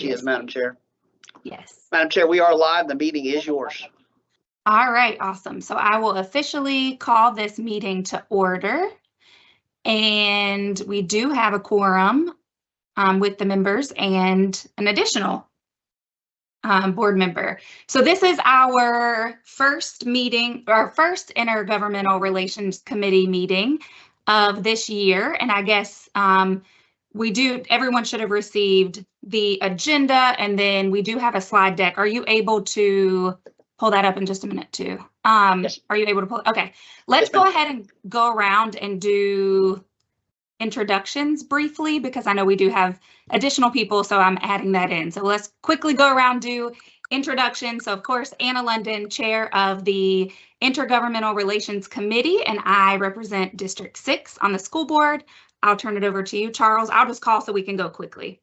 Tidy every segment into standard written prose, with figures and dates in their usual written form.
Yes, Madam Chair. Yes. Madam Chair, we are live. The meeting is yours. All right, awesome. So I will officially call this meeting to order. And we do have a quorum with the members and an additional board member. So this is our first meeting, our first Intergovernmental Relations Committee meeting of this year. And I guess everyone should have received the agenda, and then we do have a slide deck. Are you able to pull that up in just a minute too? Yes. Are you able to pull? Okay, let's go ahead and go around and do introductions briefly, because I know we do have additional people, so I'm adding that in. So let's quickly go around, do introductions. So of course, Anna London, chair of the Intergovernmental Relations Committee, and I represent District 6 on the school board. I'll turn it over to you, Charles. I'll just call so we can go quickly.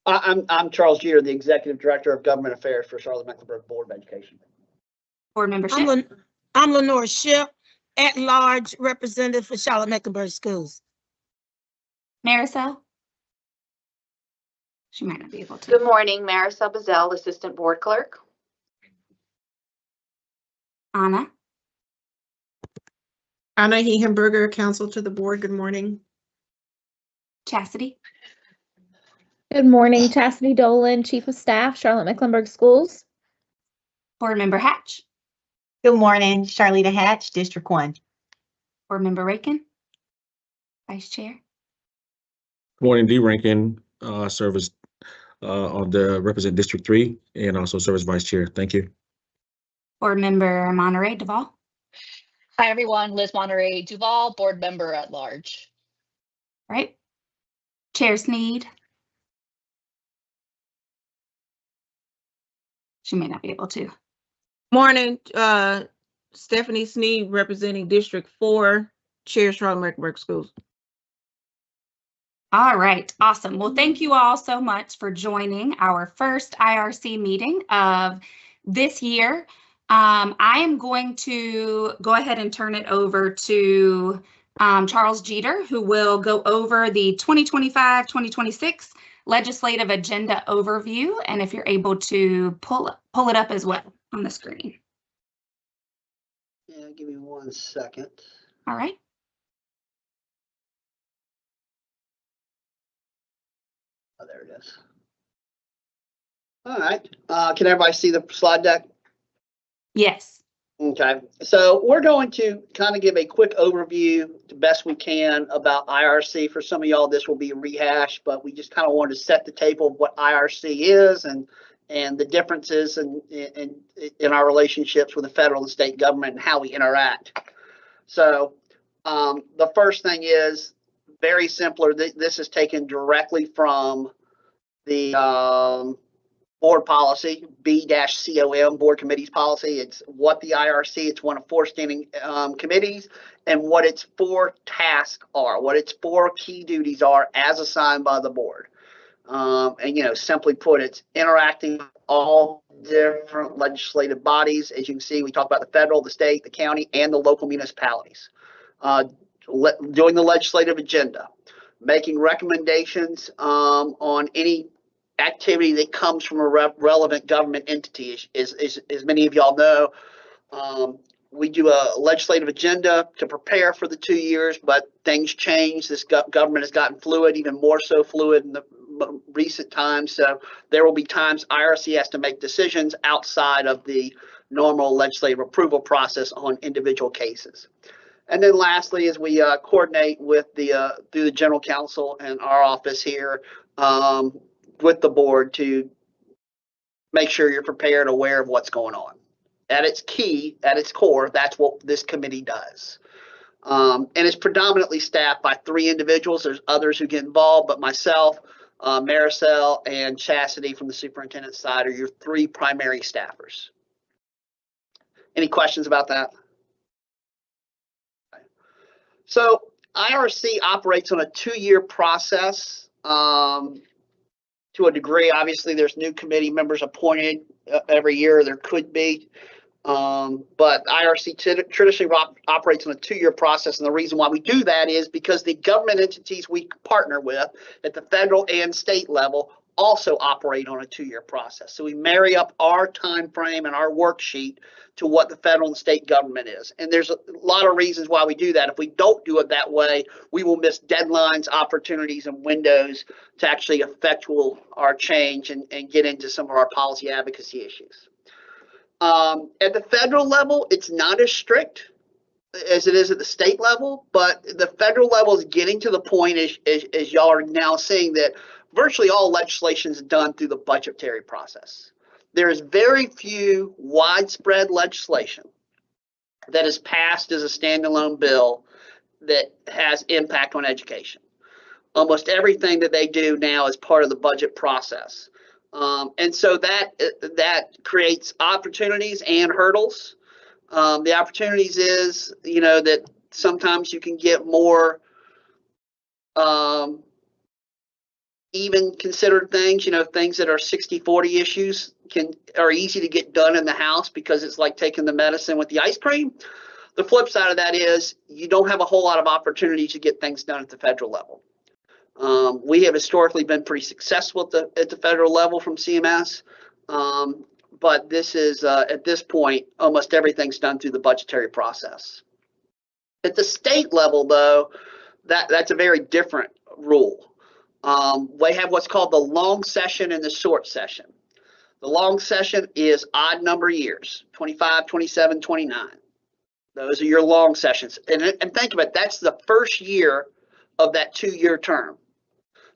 I'm Charles Jeter, the Executive Director of Government Affairs for Charlotte-Mecklenburg Board of Education. Board member Shipp. I'm Lenore Shipp, at-large representative for Charlotte-Mecklenburg Schools. Marisol? She might not be able to. Good morning, Marisol Bazell, Assistant Board Clerk. Anna? Anna Hehenberger, Counsel to the Board. Good morning. Chastity? Good morning, Chastity Dolan, Chief of Staff, Charlotte-Mecklenburg Schools. Board member Hatch? Good morning, Charlita Hatch, District 1. Board member Rankin? Vice Chair? Good morning, D. Rankin, service on the represent District 3 and also service Vice Chair. Thank you. Board member Monterey Duval? Hi, everyone. Liz Monterey Duval, board member at large. Right. Chair Sneed? She may not be able to. Morning, Stephanie Sneed, representing District 4, Chair, Charlotte-Mecklenburg Schools. All right, awesome. Well, thank you all so much for joining our first IRC meeting of this year. I am going to go ahead and turn it over to Charles Jeter, who will go over the 2025-2026 legislative agenda overview, and if you're able to pull it up as well on the screen. Yeah, give me 1 second. All right. Oh, there it is. All right. Can everybody see the slide deck? Yes. Okay, so we're going to kind of give a quick overview, the best we can, about IRC. For some of y'all, this will be a rehash, but we just kind of wanted to set the table of what IRC is and the differences in our relationships with the federal and state government and how we interact. So the first thing is very simpler. This is taken directly from the board policy, B-COM, board committees policy. It's what the IRC, it's one of 4 standing committees, and what its 4 tasks are, what its 4 key duties are as assigned by the board. And, simply put, it's interacting with all different legislative bodies. As you can see, we talk about the federal, the state, the county, and the local municipalities. Doing the legislative agenda, making recommendations on any activity that comes from a relevant government entity. As many of y'all know, we do a legislative agenda to prepare for the 2 years, but things change. This government has gotten fluid, even more so fluid in the recent times. So there will be times IRC has to make decisions outside of the normal legislative approval process on individual cases. And then lastly, as we coordinate with through the general counsel and our office here, with the board to make sure you're prepared, aware of what's going on. At its core, that's what this committee does. And it's predominantly staffed by 3 individuals. There's others who get involved, but myself, Marisol, and Chastity from the superintendent's side are your 3 primary staffers. Any questions about that? Okay. So IRC operates on a 2-year process. To a degree, obviously, there's new committee members appointed every year. There could be, but IRC traditionally operates on a 2-year process, and the reason why we do that is because the government entities we partner with at the federal and state level also operate on a 2-year process. So we marry up our time frame and our worksheet to what the federal and state government is. And there's a lot of reasons why we do that. If we don't do it that way, we will miss deadlines, opportunities, and windows to actually effectual our change and get into some of our policy advocacy issues. At the federal level, it's not as strict as it is at the state level, but the federal level is getting to the point, as y'all are now seeing, that virtually all legislation is done through the budgetary process. There is very few widespread legislation that is passed as a standalone bill that has impact on education. Almost everything that they do now is part of the budget process. And so that creates opportunities and hurdles. The opportunities is, that sometimes you can get more even considered things, things that are 60-40 issues are easy to get done in the House because it's like taking the medicine with the ice cream. The flip side of that is you don't have a whole lot of opportunities to get things done at the federal level. We have historically been pretty successful at the federal level from CMS, but this is at this point almost everything's done through the budgetary process. At the state level, though, that's a very different rule. We have what's called the long session and the short session. The long session is odd number years, 25, 27, 29. Those are your long sessions. And think about it, that's the first year of that 2-year term.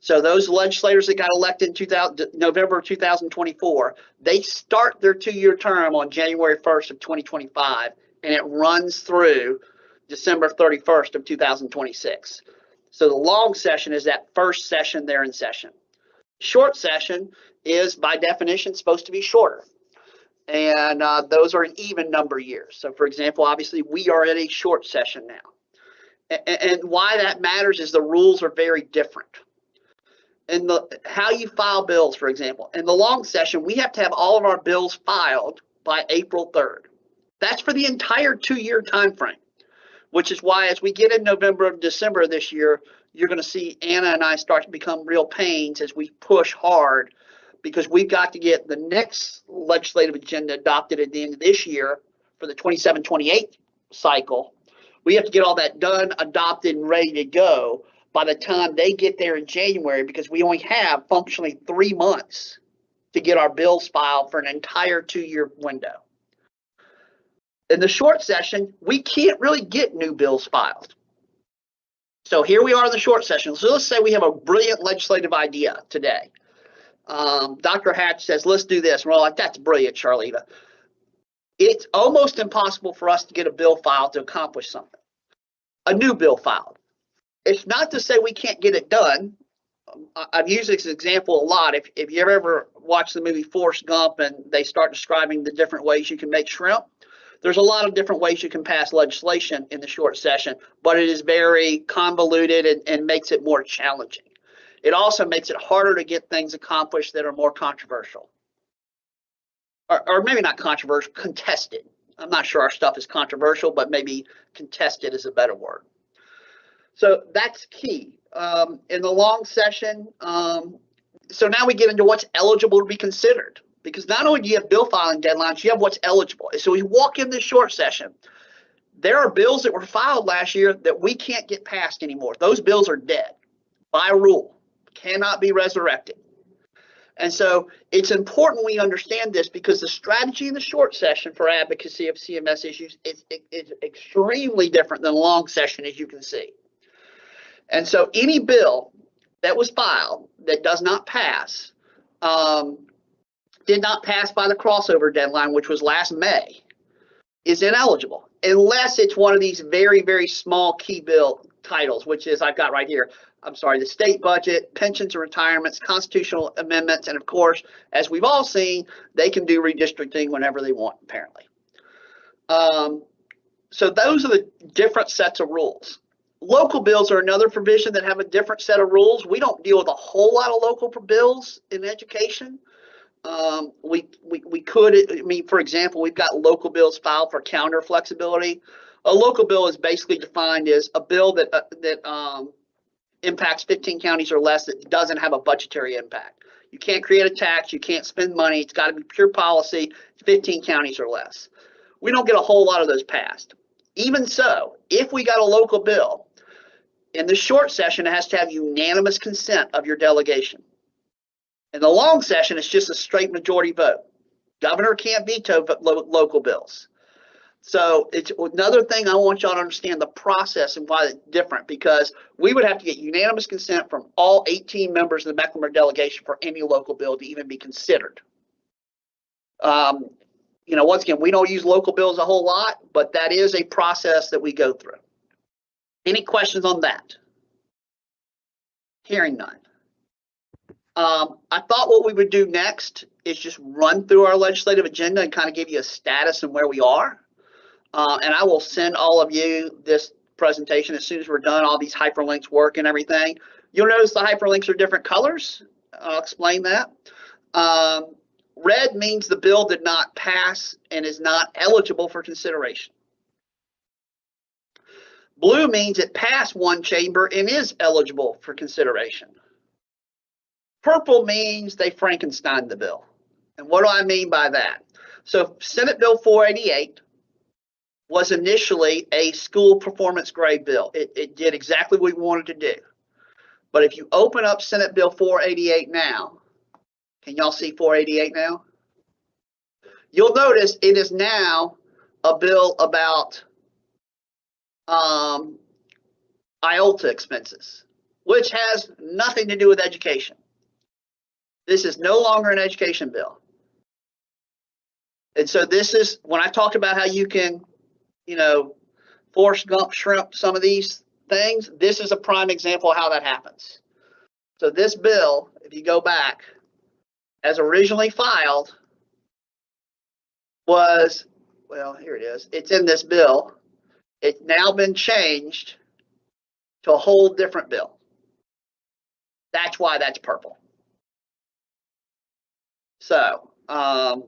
So those legislators that got elected in November of 2024, they start their 2-year term on January 1st of 2025, and it runs through December 31st of 2026. So the long session is that first session they're in session. Short session is by definition supposed to be shorter. And those are an even number of years. So for example, obviously we are at a short session now. And why that matters is the rules are very different. And how you file bills, for example, in the long session, we have to have all of our bills filed by April 3rd. That's for the entire 2-year time frame. Which is why as we get in November and December of this year, you're going to see Anna and I start to become real pains as we push hard because we've got to get the next legislative agenda adopted at the end of this year for the 27-28 cycle. We have to get all that done, adopted, and ready to go by the time they get there in January because we only have functionally 3 months to get our bills filed for an entire 2-year window. In the short session, we can't really get new bills filed. So here we are in the short session. So let's say we have a brilliant legislative idea today. Dr. Hatch says, let's do this. And we're all like, that's brilliant, Charlita. It's almost impossible for us to get a bill filed to accomplish something. A new bill filed. It's not to say we can't get it done. I've used this example a lot. If you ever watch the movie Forrest Gump and they start describing the different ways you can make shrimp, there's a lot of different ways you can pass legislation in the short session, but it is very convoluted and makes it more challenging. It also makes it harder to get things accomplished that are more controversial. Or maybe not controversial, contested. I'm not sure our stuff is controversial, but maybe contested is a better word. So that's key. In the long session, so now we get into what's eligible to be considered. Because not only do you have bill filing deadlines, you have what's eligible. So we walk in this short session. There are bills that were filed last year that we can't get passed anymore. Those bills are dead by rule, cannot be resurrected. And so it's important we understand this because the strategy in the short session for advocacy of CMS issues is extremely different than the long session, as you can see. And so any bill that was filed that does not pass, did not pass by the crossover deadline, which was last May, is ineligible unless it's one of these very, very small key bill titles, which is I've got right here. I'm sorry, the state budget, pensions and retirements, constitutional amendments, and of course, as we've all seen, they can do redistricting whenever they want, apparently. So those are the different sets of rules. Local bills are another provision that have a different set of rules. We don't deal with a whole lot of local bills in education. We could, I mean, for example, we've got local bills filed for calendar flexibility. A local bill is basically defined as a bill that impacts 15 counties or less that doesn't have a budgetary impact. You can't create a tax. You can't spend money. It's got to be pure policy, 15 counties or less. We don't get a whole lot of those passed. Even so, if we got a local bill, in the short session, it has to have unanimous consent of your delegation. In the long session, it's just a straight majority vote. Governor can't veto local bills. So it's another thing I want y'all to understand the process and why it's different, because we would have to get unanimous consent from all 18 members of the Mecklenburg delegation for any local bill to even be considered. You know, once again, we don't use local bills a whole lot, but that is a process that we go through. Any questions on that? Hearing none. I thought what we would do next is just run through our legislative agenda and kind of give you a status and where we are. And I will send all of you this presentation as soon as we're done. All these hyperlinks work and everything. You'll notice the hyperlinks are different colors. I'll explain that. Red means the bill did not pass and is not eligible for consideration. Blue means it passed one chamber and is eligible for consideration. Purple means they Frankensteined the bill. And what do I mean by that? So Senate Bill 488 was initially a school performance grade bill. It did exactly what we wanted to do. But if you open up Senate Bill 488 now, can y'all see 488 now? You'll notice it is now a bill about IOLTA expenses, which has nothing to do with education. This is no longer an education bill. And so this is, when I talked about how you can, you know, force gump shrimp some of these things, this is a prime example of how that happens. So this bill, if you go back, as originally filed, was, well, here it is. It's in this bill. It's now been changed to a whole different bill. That's why that's purple. So, can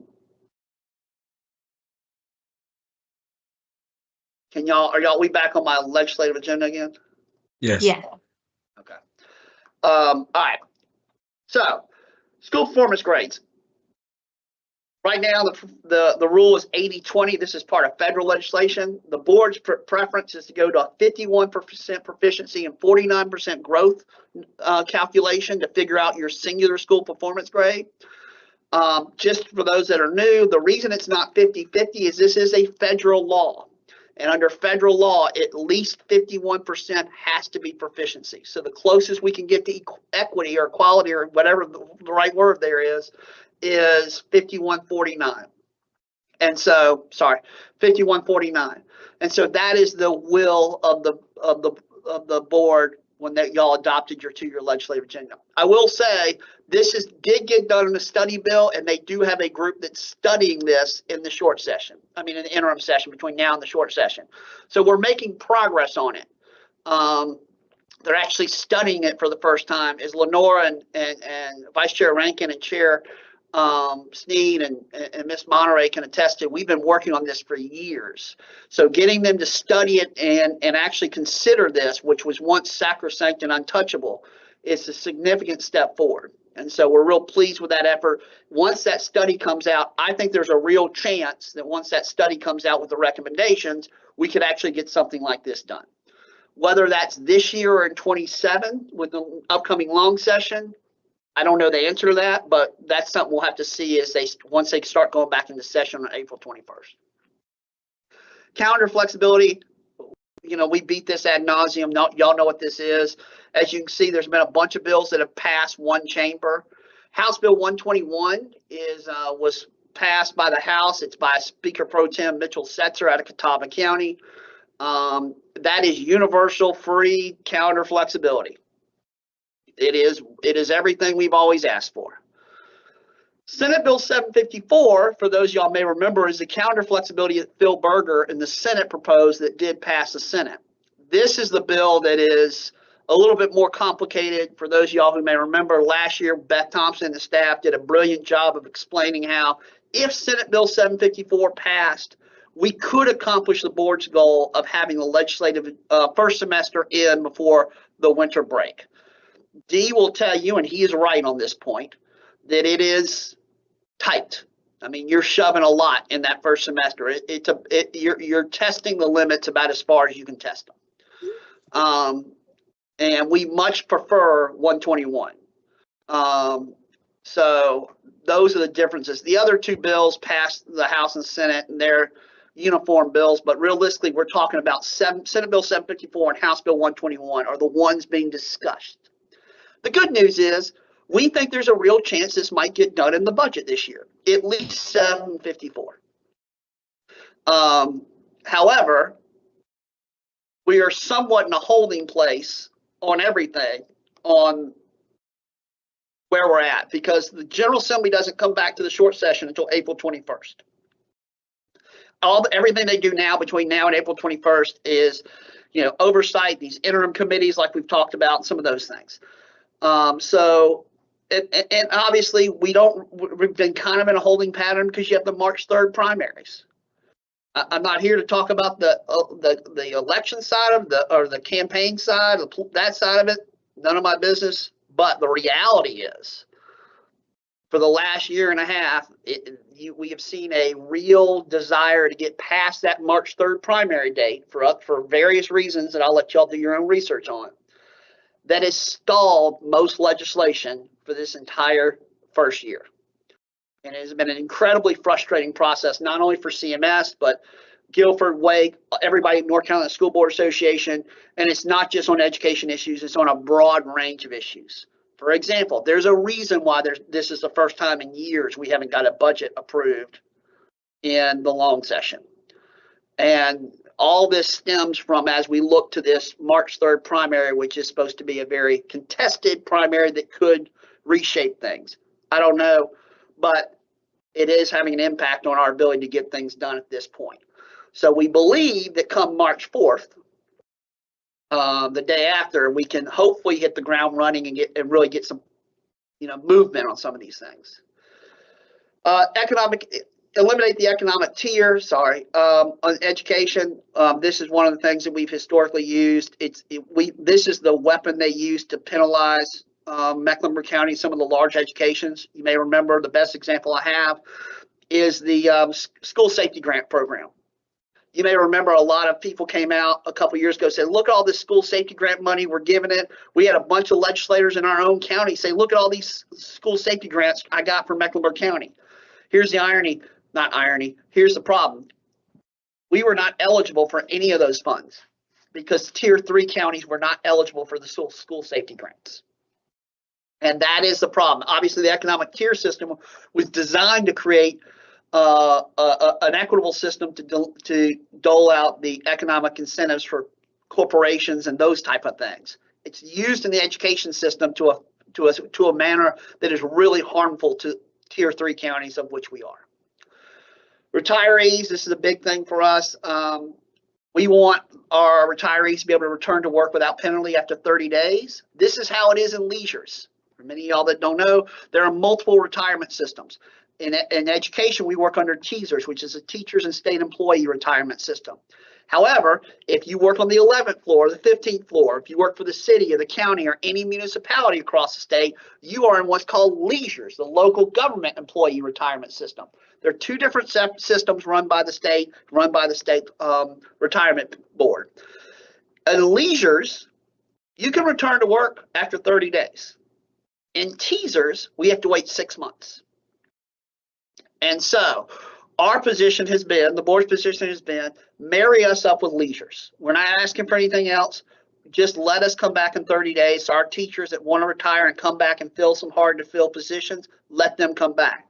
y'all, are we back on my legislative agenda again? Yes. Yeah. Okay. All right. So, school performance grades. Right now, the rule is 80-20. This is part of federal legislation. The board's preference is to go to a 51% proficiency and 49% growth calculation to figure out your singular school performance grade. Just for those that are new, the reason it's not 50-50 is this is a federal law. And under federal law, at least 51% has to be proficiency. So the closest we can get to equity or equality or whatever the right word there is 5149. And so, sorry, 5149. And so that is the will of the board when y'all adopted your two-year legislative agenda. I will say this did get done in a study bill, and they do have a group that's studying this in the short session. I mean, in the interim session between now and the short session. So we're making progress on it. They're actually studying it for the first time. As Lenora and Vice Chair Rankin and Chair Sneed and Ms. Monterey can attest to, we've been working on this for years. So getting them to study it and actually consider this, which was once sacrosanct and untouchable, is a significant step forward. And so we're real pleased with that effort. Once that study comes out, I think there's a real chance that once that study comes out with the recommendations, we could actually get something like this done. Whether that's this year or in 27 with the upcoming long session, I don't know the answer to that, but that's something we'll have to see as once they start going back into session on April 21st. Calendar flexibility, you know, we beat this ad nauseum. Y'all know what this is. As you can see, there's been a bunch of bills that have passed one chamber. House Bill 121 was passed by the House. It's by Speaker Pro Tem Mitchell Setzer out of Catawba County. That is universal free calendar flexibility. It is everything we've always asked for. Senate Bill 754, for those y'all may remember, is the calendar flexibility that Phil Berger in the Senate proposed that did pass the Senate. This is the bill that is a little bit more complicated. For those y'all who may remember, last year Beth Thompson and the staff did a brilliant job of explaining how if Senate Bill 754 passed, we could accomplish the board's goal of having the legislative first semester in before the winter break. Dee will tell you, and he is right on this point, that it is tight. I mean, you're shoving a lot in that first semester. You're testing the limits about as far as you can test them. And we much prefer 121. So those are the differences. The other two bills passed the House and Senate, and they're uniform bills, but realistically, we're talking about Senate Bill 754 and House Bill 121 are the ones being discussed. The good news is we think there's a real chance this might get done in the budget this year, at least 754. However, we are somewhat in a holding place on everything on where we're at, because the General Assembly doesn't come back to the short session until April 21st. Everything they do now between now and April 21st is, oversight, these interim committees like we've talked about, and some of those things. And obviously we've been kind of in a holding pattern because you have the March 3rd primaries. I'm not here to talk about the election side of the campaign side, that side of it. None of my business. But the reality is, for the last year and a half, we have seen a real desire to get past that March 3rd primary date for various reasons that I'll let y'all do your own research on. That has stalled most legislation for this entire first year. And it has been an incredibly frustrating process, not only for CMS, but Guilford, Wake, everybody in North Carolina School Board Association. And it's not just on education issues, it's on a broad range of issues. For example, there's a reason why this is the first time in years we haven't got a budget approved in the long session. And all this stems from, as we look to this March 3rd primary, which is supposed to be a very contested primary that could reshape things. I don't know, but it is having an impact on our ability to get things done at this point. So we believe that come March 4th, the day after, we can hopefully hit the ground running and really get some, movement on some of these things. Eliminate the economic tier. On education. This is one of the things that we've historically used. This is the weapon they use to penalize Mecklenburg County, some of the large educations. You may remember the best example I have is the school safety grant program. You may remember a lot of people came out a couple years ago and said, look at all this school safety grant money we're giving it. We had a bunch of legislators in our own county say, look at all these school safety grants I got from Mecklenburg County. Here's the irony, not irony, here's the problem. We were not eligible for any of those funds because tier 3 counties were not eligible for the school safety grants. And that is the problem. Obviously, the economic tier system was designed to create an equitable system to dole out the economic incentives for corporations and those type of things. It's used in the education system to a manner that is really harmful to tier 3 counties, of which we are. Retirees, this is a big thing for us. We want our retirees to be able to return to work without penalty after 30 days. This is how it is in leisures. For many of y'all that don't know, there are multiple retirement systems. In education, we work under TEASERS, which is a teachers and state employee retirement system. However, if you work on the 11th floor, the 15th floor, if you work for the city or the county or any municipality across the state, you are in what's called leisures, the local government employee retirement system. There are two different systems run by the state retirement board. In leisures, you can return to work after 30 days. In TEASERS, we have to wait 6 months. And so our position has been, the board's position has been, marry us up with leisures. We're not asking for anything else. Just let us come back in 30 days. So our teachers that want to retire and come back and fill some hard to fill positions, let them come back.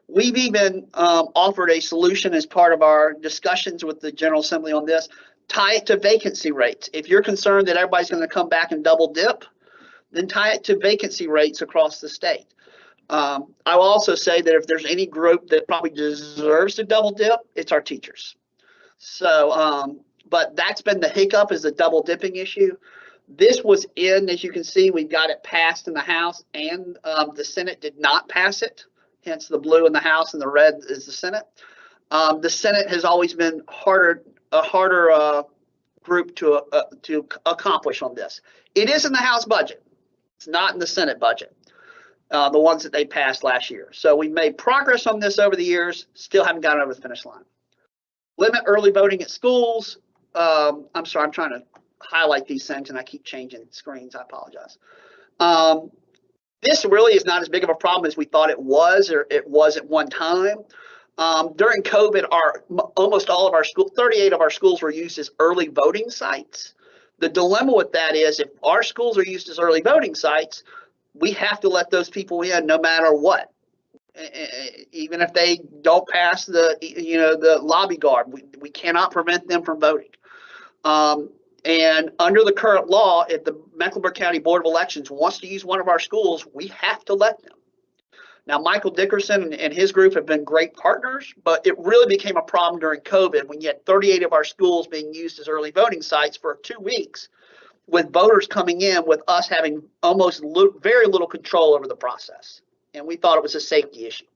We've even offered a solution as part of our discussions with the General Assembly on this. Tie it to vacancy rates. If you're concerned that everybody's going to come back and double dip, then tie it to vacancy rates across the state. I will also say that if there's any group that probably deserves to double dip, it's our teachers. So, but that's been the hiccup, is the double dipping issue. This was in, as you can see, we got it passed in the House, and the Senate did not pass it. Hence the blue in the House and the red is the Senate. The Senate has always been a harder group to accomplish on this. It is in the House budget. It's not in the Senate budget. the ones that they passed last year. So we made progress on this over the years, still haven't gotten over the finish line. Limit early voting at schools. I'm sorry, I'm trying to highlight these things and I keep changing screens. I apologize. This really is not as big of a problem as we thought it was, or it was at one time. During COVID, almost all of our 38 of our schools were used as early voting sites. The dilemma with that is if our schools are used as early voting sites, we have to let those people in no matter what. Even if they don't pass the lobby guard, we cannot prevent them from voting. And under the current law, if the Mecklenburg County Board of Elections wants to use one of our schools, we have to let them. Now, Michael Dickerson and his group have been great partners, but it really became a problem during COVID when you had 38 of our schools being used as early voting sites for 2 weeks, with voters coming in with us having almost very little control over the process. And we thought it was a safety issue.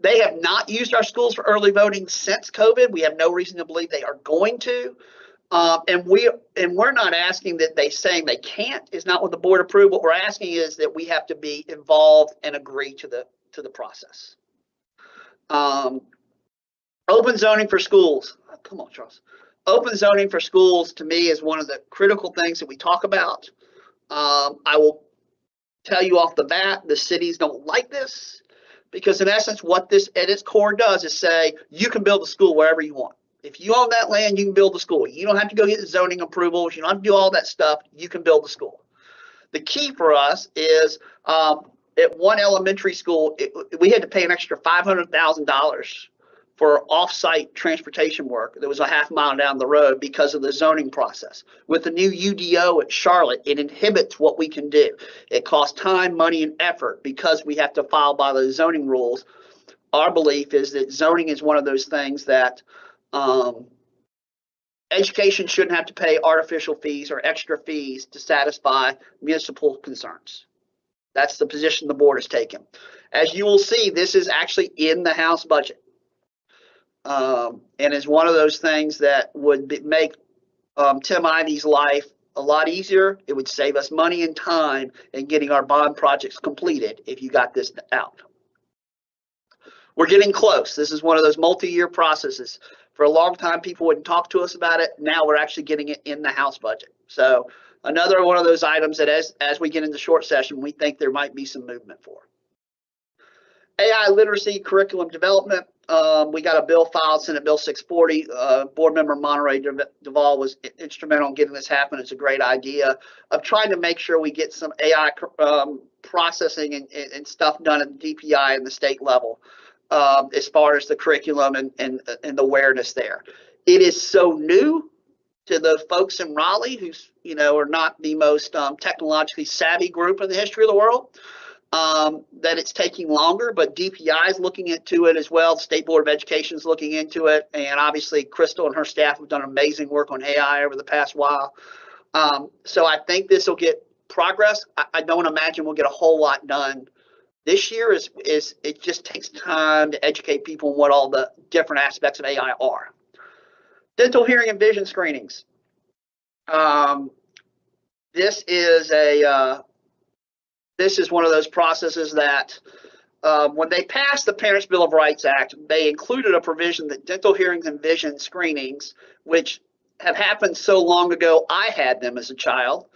They have not used our schools for early voting since COVID. We have no reason to believe they are going to. And we're not asking that saying they can't is not what the board approved. What we're asking is that we have to be involved and agree to the process. Open zoning for schools. Oh, come on, Charles. Open zoning for schools to me is one of the critical things that we talk about. I will tell you off the bat, the cities don't like this because in essence, what this at its core does is say you can build a school wherever you want. If you own that land, you can build a school. You don't have to go get the zoning approvals. You don't have to do all that stuff. You can build a school. The key for us is at one elementary school, we had to pay an extra $500,000 for off-site transportation work that was a half mile down the road because of the zoning process. With the new UDO at Charlotte, it inhibits what we can do. It costs time, money, and effort because we have to file by the zoning rules. Our belief is that zoning is one of those things that education shouldn't have to pay artificial fees or extra fees to satisfy municipal concerns. That's the position the board has taken. As you will see, this is actually in the House budget. And is one of those things that would make Tim Ivy's life a lot easier. It would save us money and time in getting our bond projects completed if you got this out. We're getting close. This is one of those multi-year processes. For a long time, people wouldn't talk to us about it. Now we're actually getting it in the House budget. So another one of those items that as we get into short session, we think there might be some movement for. AI literacy curriculum development. We got a bill filed, Senate Bill 640. Board member Monterey Duval was instrumental in getting this happen. It's a great idea of trying to make sure we get some AI processing and stuff done at the DPI and the state level as far as the curriculum and the awareness there. It is so new to the folks in Raleigh who's, are not the most technologically savvy group in the history of the world. That it's taking longer, but DPI is looking into it as well. The State Board of Education is looking into it. And obviously, Crystal and her staff have done amazing work on AI over the past while. So I think this will get progress. I don't imagine we'll get a whole lot done this year. It just takes time to educate people on what all the different aspects of AI are. Dental, hearing, and vision screenings. This is one of those processes that when they passed the Parents' Bill of Rights Act, they included a provision that dental, hearings, and vision screenings, which have happened so long ago, I had them as a child,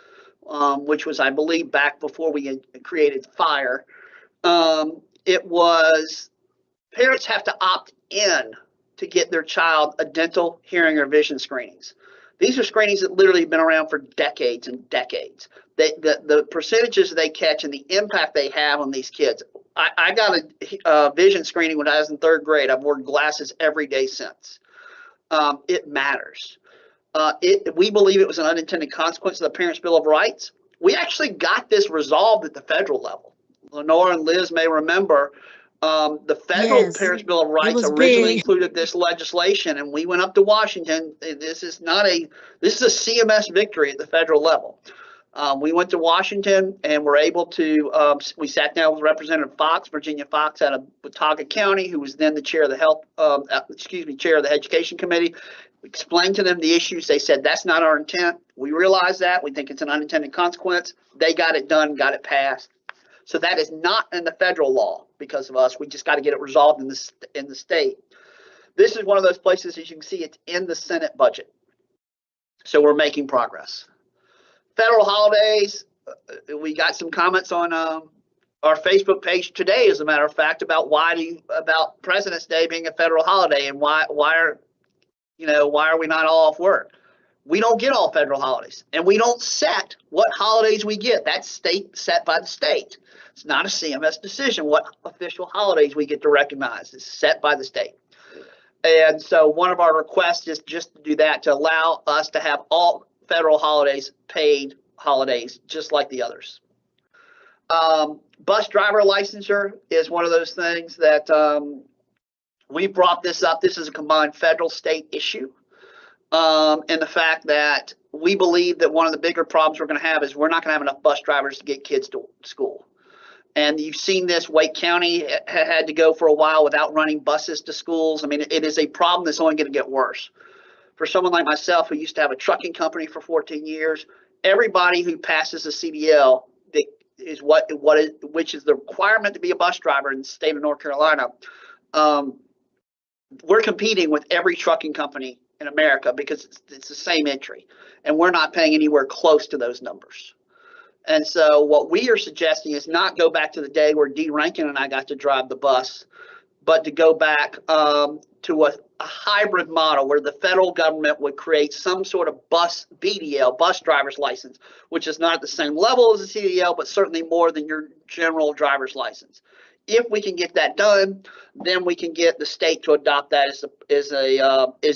which was, I believe, back before we had created FIRE. It was parents have to opt in to get their child a dental, hearing, or vision screenings. These are screenings that literally have been around for decades and decades. The percentages they catch and the impact they have on these kids. I got a vision screening when I was in 3rd grade. I've worn glasses every day since. It matters. We believe it was an unintended consequence of the Parents' Bill of Rights. We actually got this resolved at the federal level. Lenore and Liz may remember the federal Parents' Bill of Rights originally included this legislation, and we went up to Washington. This is a CMS victory at the federal level. We went to Washington and were able to, we sat down with Representative Fox, Virginia Fox out of Watauga County, who was then the chair of the chair of the Education Committee. We explained to them the issues. They said, that's not our intent. We realize that. We think it's an unintended consequence. They got it done, got it passed. So that is not in the federal law because of us. We just got to get it resolved in the state. This is one of those places, as you can see, it's in the Senate budget. So we're making progress. Federal holidays, we got some comments on our Facebook page today, as a matter of fact, about about President's Day being a federal holiday and why are we not all off work? We don't get all federal holidays, and we don't set what holidays we get. That's set by the state. It's not a CMS decision what official holidays we get to recognize. It's set by the state. And so one of our requests is just to do that, to allow us to have all federal holidays paid holidays, just like the others. Bus driver licensure is one of those things that we brought this up. This is a combined federal state issue. And the fact that we believe that one of the bigger problems we're going to have is we're not going to have enough bus drivers to get kids to school. And you've seen this. Wake County had to go for a while without running buses to schools. I mean, it is a problem that's only going to get worse. For someone like myself, who used to have a trucking company for 14 years, everybody who passes a CDL, is which is the requirement to be a bus driver in the state of North Carolina. We're competing with every trucking company in America because it's the same entry, and we're not paying anywhere close to those numbers. And so what we are suggesting is not go back to the day where Dee Rankin and I got to drive the bus, but to go back to a hybrid model where the federal government would create some sort of bus BDL, bus driver's license, which is not at the same level as a CDL, but certainly more than your general driver's license. If we can get that done, then we can get the state to adopt that as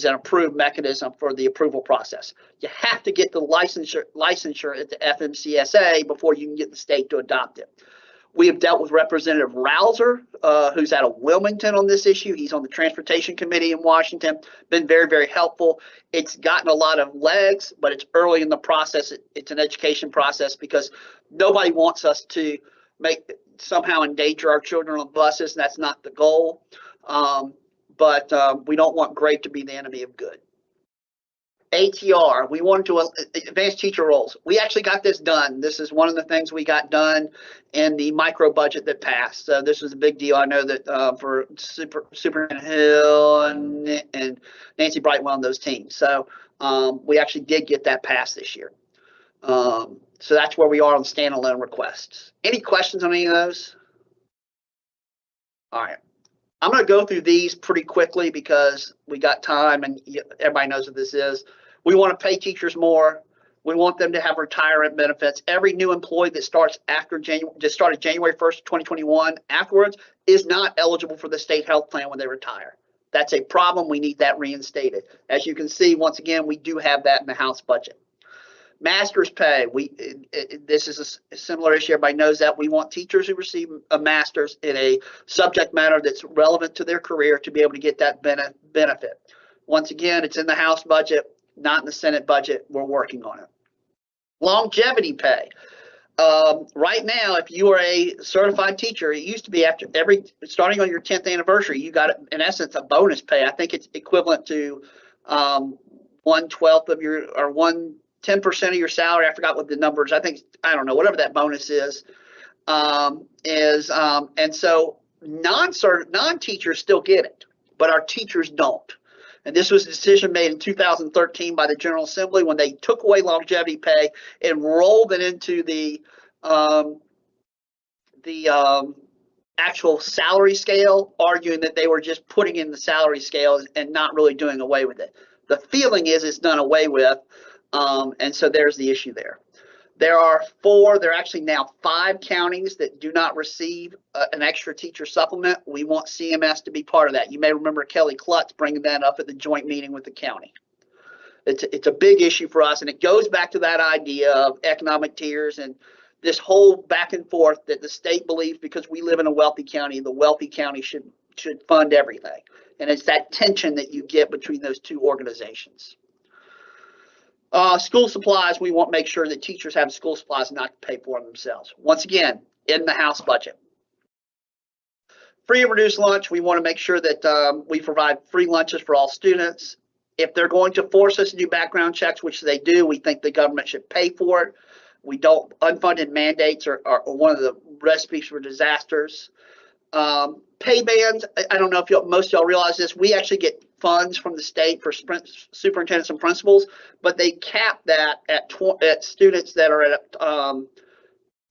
an approved mechanism for the approval process. You have to get the licensure at the FMCSA before you can get the state to adopt it. We have dealt with Representative Rouser, who's out of Wilmington on this issue. He's on the Transportation Committee in Washington, been very, very helpful. It's gotten a lot of legs, but it's early in the process. It's an education process because nobody wants us to somehow endanger our children on buses, and that's not the goal. But we don't want great to be the enemy of good. ATR, we wanted to advance teacher roles. We actually got this done. This is one of the things we got done in the micro budget that passed. So this was a big deal. I know that for Superintendent Hill and Nancy Brightwell and those teams. So we actually did get that passed this year. So that's where we are on standalone requests. Any questions on any of those? All right. I'm going to go through these pretty quickly because we got time and everybody knows what this is. We want to pay teachers more. We want them to have retirement benefits. Every new employee that starts after started January 1st, 2021 afterwards is not eligible for the state health plan when they retire. That's a problem. We need that reinstated. As you can see, once again, we do have that in the House budget. Master's pay, this is a similar issue. Everybody knows that. We want teachers who receive a master's in a subject matter that's relevant to their career to be able to get that benefit. Once again, it's in the House budget, not in the Senate budget. We're working on it. Longevity pay. Right now, if you are a certified teacher, it used to be after starting on your 10th anniversary, you got, in essence, a bonus pay. I think it's equivalent to 1/12 of your, or 10% of your salary. I forgot what the numbers, I don't know, whatever that bonus is. And so non-teachers still get it, but our teachers don't. And this was a decision made in 2013 by the General Assembly when they took away longevity pay and rolled it into the actual salary scale, arguing that they were just putting in the salary scale and not really doing away with it. The feeling is it's done away with. And so there's the issue there. There are actually now 5 counties that do not receive an extra teacher supplement. We want CMS to be part of that. You may remember Kelly Klutz bringing that up at the joint meeting with the county. It's a big issue for us, and it goes back to that idea of economic tiers and this whole back and forth that the state believes because we live in a wealthy county, the wealthy county should fund everything. And it's that tension that you get between those two organizations. School supplies, we want to make sure that teachers have school supplies not to pay for them themselves. Once again, in the House budget. Free and reduced lunch, we want to make sure that we provide free lunches for all students. If they're going to force us to do background checks, which they do, we think the government should pay for it. We don't, unfunded mandates are one of the recipes for disasters. Pay bands, I don't know if most of y'all realize this, we actually get funds from the state for superintendents and principals, but they cap that at students that are at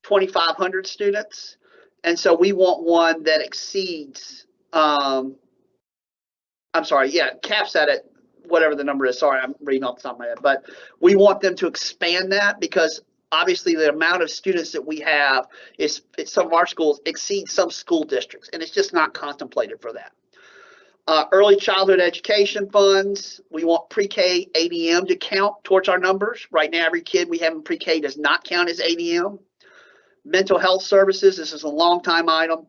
2,500 students. And so we want one that exceeds, caps that at whatever the number is. Sorry, I'm reading off the top of my head, but we want them to expand that because obviously the amount of students that we have is some of our schools exceeds some school districts, and it's just not contemplated for that. Early childhood education funds, we want pre-K ADM to count towards our numbers. Right now, every kid we have in pre-K does not count as ADM. Mental health services, this is a long time item.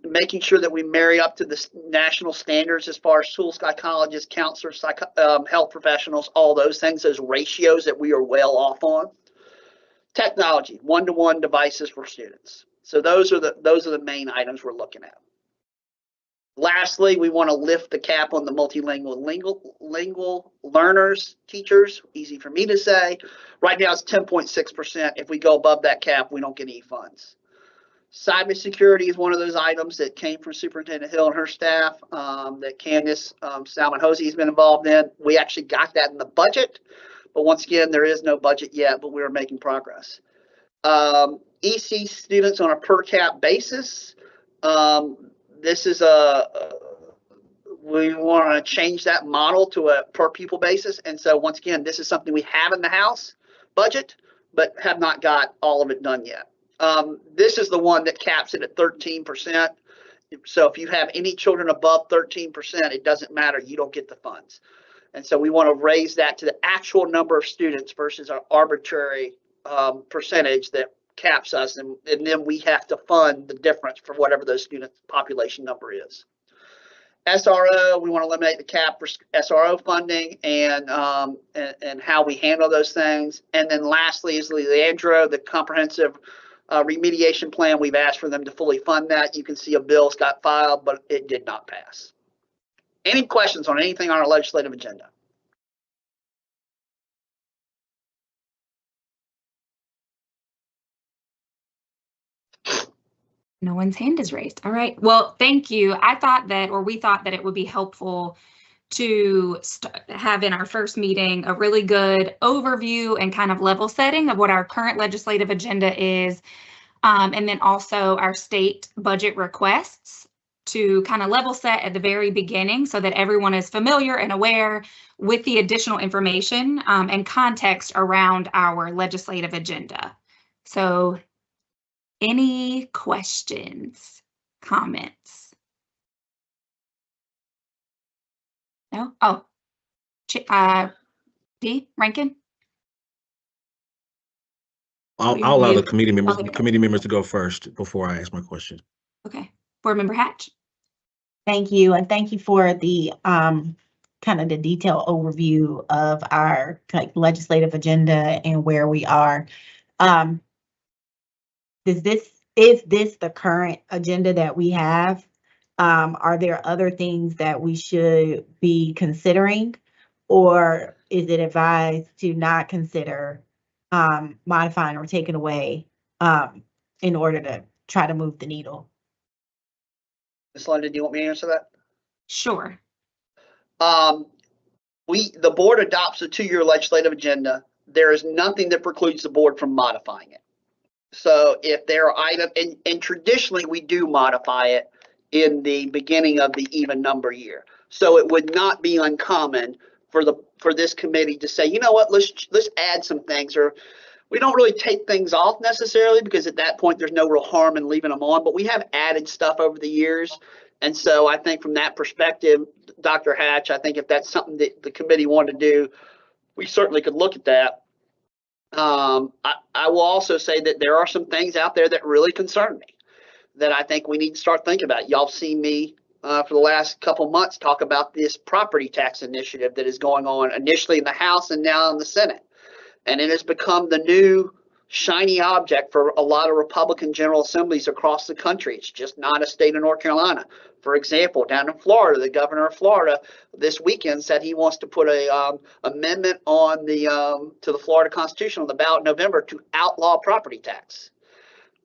Making sure that we marry up to the national standards as far as school psychologists, counselors, health professionals, all those things, those ratios that we are well off on. Technology, one-to-one devices for students. So those are the main items we're looking at. Lastly, we want to lift the cap on the multilingual learners, teachers, easy for me to say. Right now it's 10.6%. If we go above that cap, we don't get any funds. Cybersecurity is one of those items that came from Superintendent Hill and her staff that Candace Salmon-Hosey has been involved in. We actually got that in the budget, but once again, there is no budget yet, but we're making progress. EC students on a per cap basis. This is we want to change that model to a per pupil basis. And so once again, this is something we have in the House budget, but have not got all of it done yet. This is the one that caps it at 13%. So if you have any children above 13%, it doesn't matter. You don't get the funds. And so we want to raise that to the actual number of students versus our arbitrary percentage that caps us. And then we have to fund the difference for whatever those students population number is. SRO, we want to eliminate the cap for SRO funding and how we handle those things. And then lastly is Leandro, the comprehensive remediation plan. We've asked for them to fully fund that. You can see a bill got filed, but it did not pass. Any questions on anything on our legislative agenda? No one's hand is raised. All right. Well, thank you. We thought that it would be helpful to have in our first meeting a really good overview and kind of level setting of what our current legislative agenda is. And then also our state budget requests to kind of level set at the very beginning so that everyone is familiar and aware with the additional information and context around our legislative agenda. So any questions, comments? No? Oh, D. Rankin? I'll allow the committee members to go first before I ask my question. Okay. Board Member Hatch. Thank you. And thank you for the kind of the detailed overview of our legislative agenda and where we are. Is this the current agenda that we have? Are there other things that we should be considering, or is it advised to not consider modifying or taking away in order to try to move the needle? Ms. London, do you want me to answer that? Sure. The board adopts a 2-year legislative agenda. There is nothing that precludes the board from modifying it. So if there are items, and traditionally we do modify it in the beginning of the even number year. So it would not be uncommon for this committee to say, you know what, let's add some things, or we don't really take things off necessarily because at that point there's no real harm in leaving them on, but we have added stuff over the years. And so I think from that perspective, Dr. Hatch, I think if that's something that the committee wanted to do, we certainly could look at that. I will also say that there are some things out there that really concern me that I think we need to start thinking about. Y'all seen me for the last couple months talk about this property tax initiative that is going on initially in the House and now in the Senate. And it has become the new shiny object for a lot of Republican General Assemblies across the country. It's just not a state of North Carolina. For example, down in Florida, the governor of Florida this weekend said he wants to put a amendment on to the Florida Constitution on the ballot in November to outlaw property tax.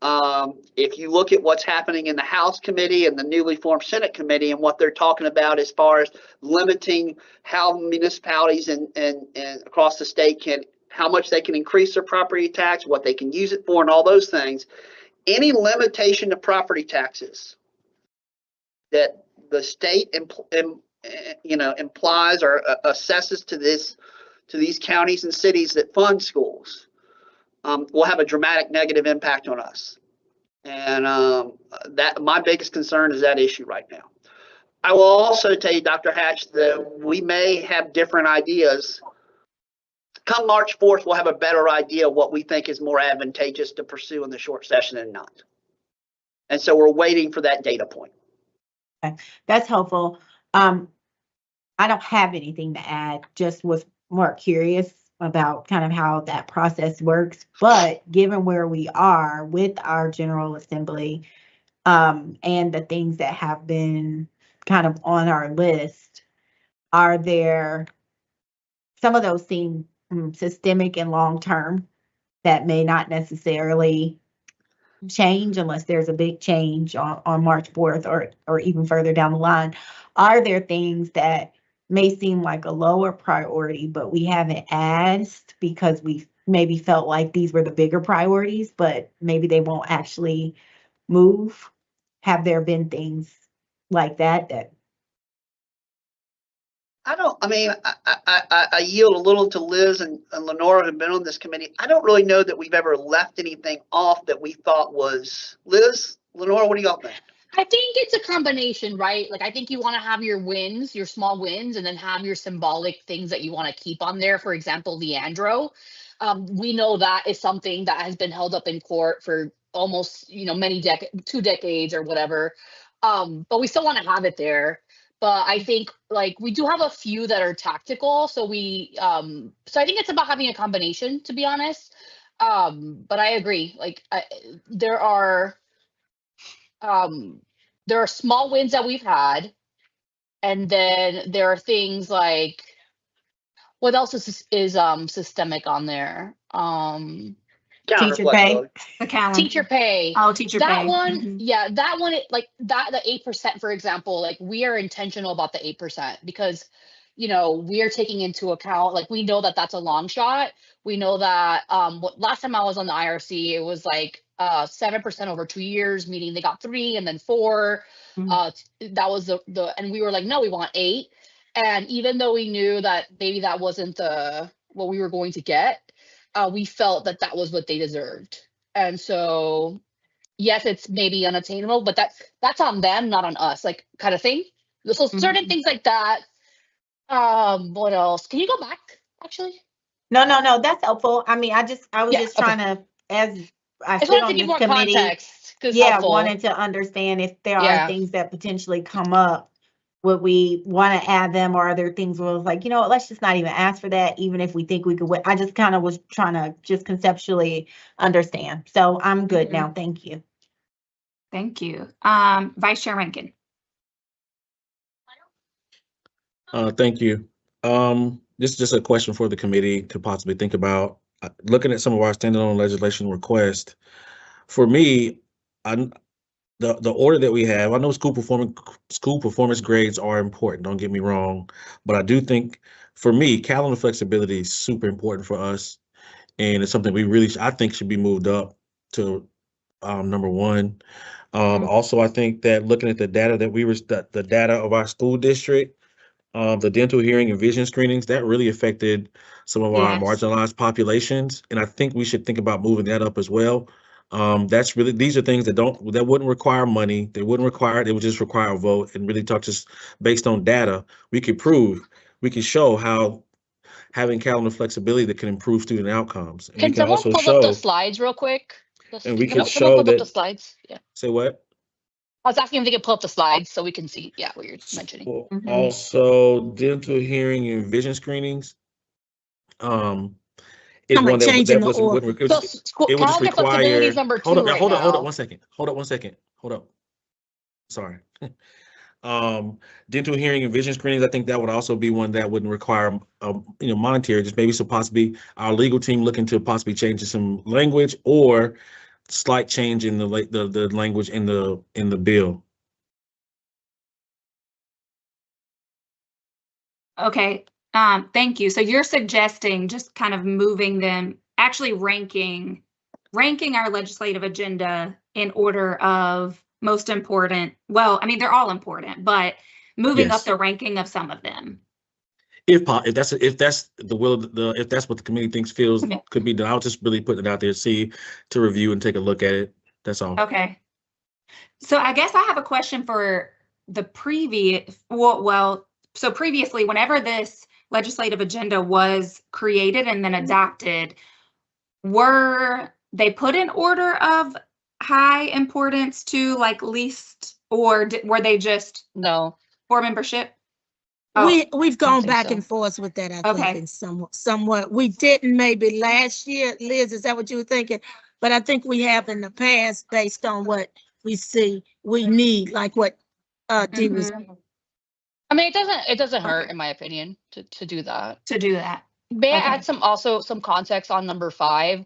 If you look at what's happening in the House committee and the newly formed Senate committee and what they're talking about as far as limiting how municipalities and across the state how much they can increase their property tax, what they can use it for, and all those things, any limitation to property taxes that the state implies or assesses to these counties and cities that fund schools will have a dramatic negative impact on us. And that my biggest concern is that issue right now. I will also tell you, Dr. Hatch, that we may have different ideas. Come March 4th, we'll have a better idea of what we think is more advantageous to pursue in the short session and not. And so we're waiting for that data point. Okay, that's helpful. I don't have anything to add, just was more curious about kind of how that process works. But given where we are with our General Assembly and the things that have been kind of on our list, are there some of those seem systemic and long-term that may not necessarily change unless there's a big change on March 4th or even further down the line? Are there things that may seem like a lower priority, but we haven't asked because we maybe felt like these were the bigger priorities, but maybe they won't actually move? Have there been things like that? I yield a little to Liz and Lenora, who have been on this committee. I don't really know that we've ever left anything off that we thought was. Liz, Lenora, what do y'all think? I think it's a combination, right? Like, I think you want to have your wins, your small wins, and then have your symbolic things that you want to keep on there. For example, Leandro. We know that is something that has been held up in court for almost, many 2 decades or whatever. But we still want to have it there. But I think we do have a few that are tactical. So so I think it's about having a combination, to be honest. But I agree. There are small wins that we've had. And then there are things like, what else is systemic on there? Teacher pay. The calendar. Teacher pay. Oh, teacher pay. That one, Mhm. yeah, that one, the 8%, for example, we are intentional about the 8% because, we are taking into account, we know that that's a long shot. We know that last time I was on the IRC, it was 7% over 2 years, meaning they got 3 and then 4. Mm-hmm. That was and we were like, no, we want 8. And even though we knew that maybe that wasn't what we were going to get, we felt that was what they deserved. And so, yes, it's maybe unattainable, but that's on them, not on us, kind of thing. So certain things like that. What else? Can you go back, actually? No, that's helpful. I mean, I was just trying to, as I sit on this committee, context, wanted to understand if there are things that potentially come up. Would we want to add them, or are there things where it's like, let's just not even ask for that, even if we think we could win? I just kind of was trying to just conceptually understand. So I'm good now. Thank you. Thank you. Vice Chair Rankin. Thank you. This is just a question for the committee to possibly think about. Looking at some of our standalone legislation requests, for me, the order that we have, I know school performance grades are important, don't get me wrong, but I do think, for me, calendar flexibility is super important for us, and it's something I think should be moved up to number 1. Also, I think that looking at the data the data of our school district, the dental, hearing, and vision screenings, that really affected some of our marginalized populations, and I think we should think about moving that up as well. These are things that wouldn't require money. They would just require a vote, and really talk just based on data. We could show how having calendar flexibility that can improve student outcomes. And can someone pull up the slides real quick? And we can show that. The slides. Yeah. Say what? I was asking if they could pull up the slides so we can see, what you're mentioning. Well, also, dental, hearing, and vision screenings. Is one that would require. Hold up 1 second. Hold up. Sorry. Dental, hearing, and vision screenings. I think that would also be one that wouldn't require, monetary. Just maybe possibly our legal team looking to possibly change some language, or slight change in the language in the bill. Okay, thank you. So you're suggesting just kind of moving them, actually ranking our legislative agenda in order of most important. Well, I mean, they're all important, but moving up Yes. the ranking of some of them. If that's the will of if that's what the committee feels Okay. could be done, I'll just really put it out there, to review and take a look at it. That's all. Okay. So I guess I have a question for the previous, so previously, whenever this legislative agenda was created and then adopted, were they put in order of high importance to like least, or were they just No. for membership? Oh, We've gone think back so. and forth with that, I Okay. think, in somewhat. We didn't maybe last year. Liz, is that what you were thinking? But I think we have in the past based on what we see we need, like what Dee was. mhm, I mean, it doesn't hurt, Okay. in my opinion, to do that. to do that. May I Okay. add some context on number 5,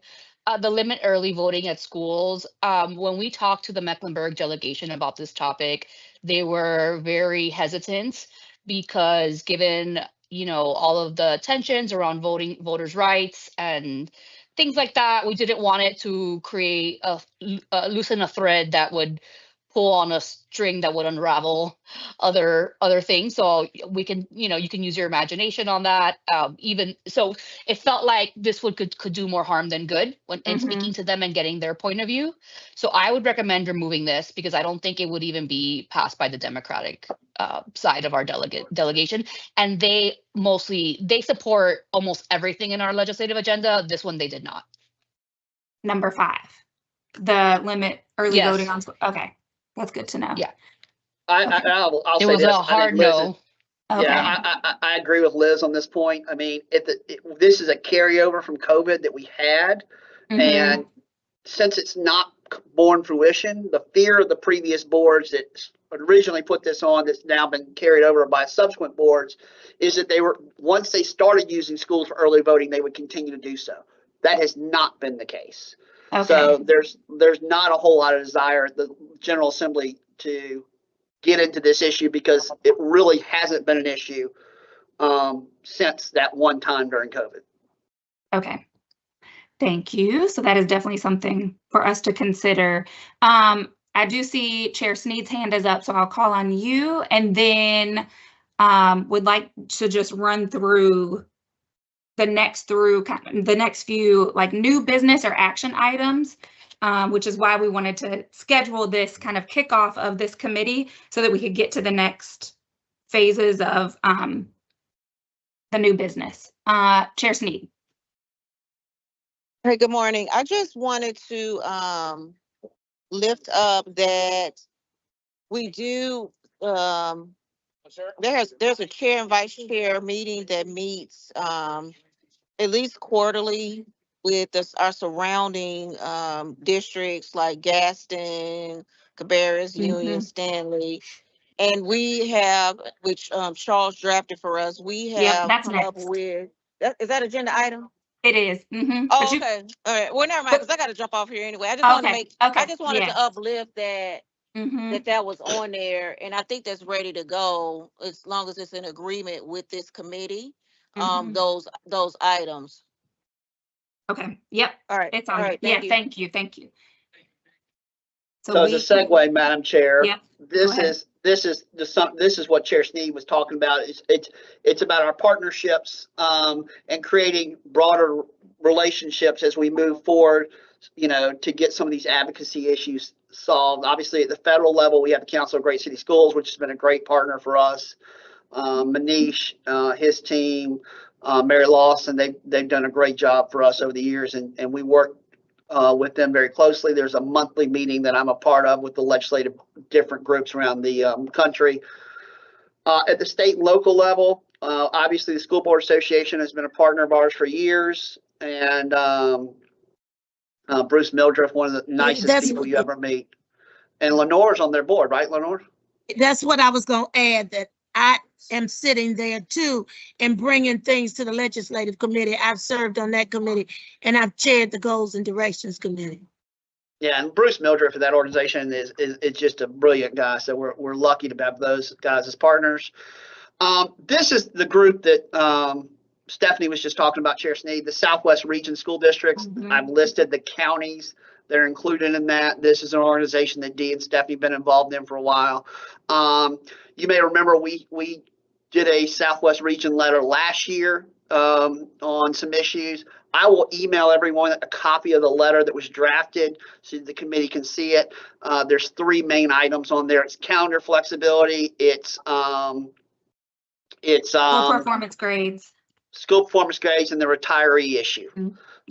the limit early voting at schools. When we talked to the Mecklenburg delegation about this topic, they were very hesitant because given, all of the tensions around voters' rights and things like that, we didn't want it to create loosen a thread that would pull on a string that would unravel other things. So we can, you can use your imagination on that. Even so, it felt like this could do more harm than good when in speaking to them and getting their point of view. So I would recommend removing this because I don't think it would even be passed by the Democratic side of our delegation. And they support almost everything in our legislative agenda. This one they did not. Number 5, the limit early Yes. voting on school. Okay, that's good to know. Yeah. I'll It say was this. a hard Liz is- no. Okay. Yeah, I agree with Liz on this point. I mean, this is a carryover from COVID that we had. Mhm. And since it's not born fruition, the fear of the previous boards that originally put this on, that's now been carried over by subsequent boards, is that once they started using schools for early voting, they would continue to do so. That has not been the case. Okay. So there's not a whole lot of desire at the General Assembly to get into this issue because it really hasn't been an issue since that one time during COVID. Okay. Thank you. So that is definitely something for us to consider. I do see Chair Sneed's hand is up, so I'll call on you, and then would like to just run through the next few like new business or action items, which is why we wanted to schedule this kind of kickoff of this committee so that we could get to the next phases of the new business. Chair Sneed. Hey, good morning. I just wanted to lift up that we do there's a chair and vice chair meeting that meets at least quarterly with our surrounding districts like Gaston, Cabarrus, Union, Stanley. And we have, which Charles drafted for us, we have that's come up next. with, is that agenda item? It is. Oh, okay. All right. Well, never mind, because I got to jump off here anyway. I just want to I just wanted to uplift that that was on there, and I think that's ready to go as long as it's in agreement with this committee. Those items. Okay. Yep. All right. It's on. All right. Thank you. Thank you. So as a segue, Madam Chair, Yep. this is what Chair Sneed was talking about. It's about our partnerships and creating broader relationships as we move forward, to get some of these advocacy issues solved. Obviously, at the federal level, we have the Council of Great City Schools, which has been a great partner for us. Manish, his team, Mary Lawson, they've done a great job for us over the years, and we work with them very closely. There's a monthly meeting that I'm a part of with the legislative different groups around the country. At the state and local level, obviously the School Board Association has been a partner of ours for years, and Bruce Mildreth, one of the nicest people you ever meet. And Lenore's on their board, right, Lenore? That's what I was going to add, that I am sitting there too and bringing things to the legislative committee. I've served on that committee and I've chaired the goals and directions committee. Yeah, and Bruce Mildred for that organization is just a brilliant guy. So we're lucky to have those guys as partners. This is the group that Stephanie was just talking about, Chair Sneed, the Southwest Region School Districts. Mhm. I've listed the counties that are included in that. This is an organization that Dee and Stephanie have been involved in for a while. You may remember we did a Southwest Region letter last year on some issues. I will email everyone a copy of the letter that was drafted so the committee can see it. There's 3 main items on there. It's calendar flexibility. It's School performance grades. school performance grades, and the retiree issue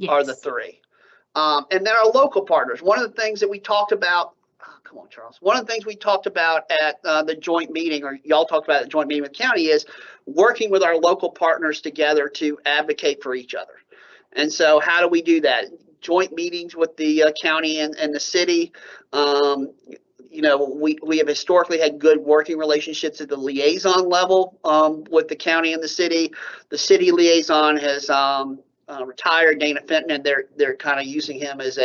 are the Yes. 3. And then our local partners. One of the things that we talked about, come on, Charles. One of the things we talked about at the joint meeting, or y'all talked about at the joint meeting with the county, is working with our local partners together to advocate for each other. And so how do we do that? Joint meetings with the county and the city. You know, we have historically had good working relationships at the liaison level with the county and the city. The city liaison has retired, Dana Fenton, and they're kind of using him as